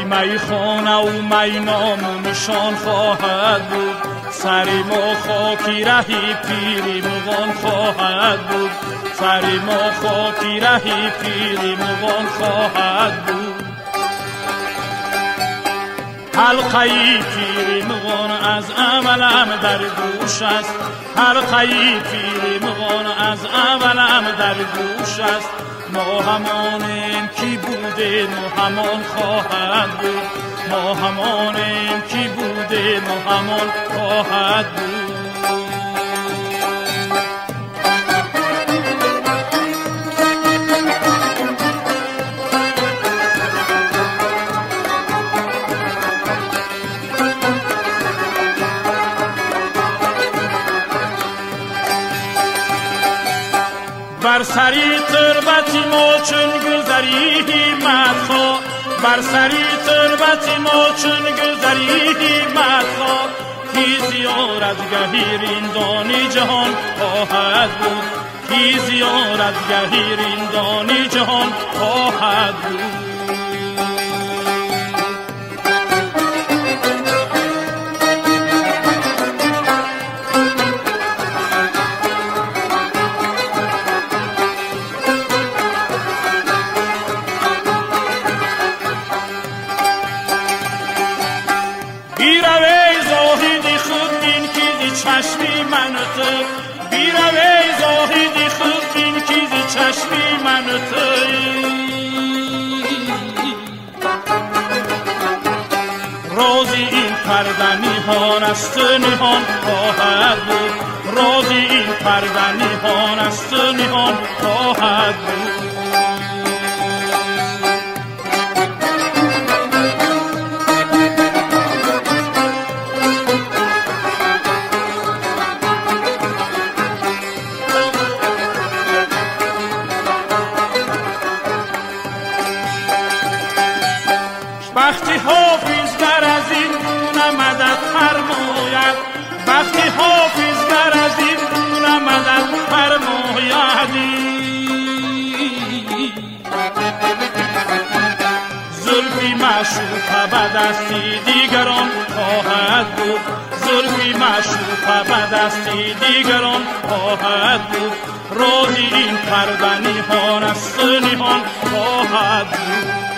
میخانه و می نام و نشان خواهد بود، سر ما خاکی رهی پیری مغان خواهد بود، سر ما خاکی رهی پیری مغان خواهد بود. حلقه پیری مغان از اولم در گوش است، حلقه پیری مغان از اولم در گوش است. ما همانیم کی بوده ما همان خواهد بود، ما همانیم کی بوده ما همان خواهد بود. بر سری تربتی ما چون گذری همت خواه، بر سری تربتی ما چون گذری همت خواه. کی زیارتگه رندان جهان خواهد بود، کی زیارتگه رندان جهان خواهد بود. چشمی من تو بیروی زاهدی خود بین کیزی چشمی من تو. رازی این پرده نهان است نهان خواهد بود، رازی این پرده نهان است نهان خواهد بود. وقتی حافظ در از این گونه مدد فرماید، وقتی حافظ در از این گونه مدد فرماید. زلفی معشوق به دستی دیگران خواهد بود، زلفی معشوق به دستی دیگران خواهد بود. رازی این پرده نهان است نهان خواهد بود.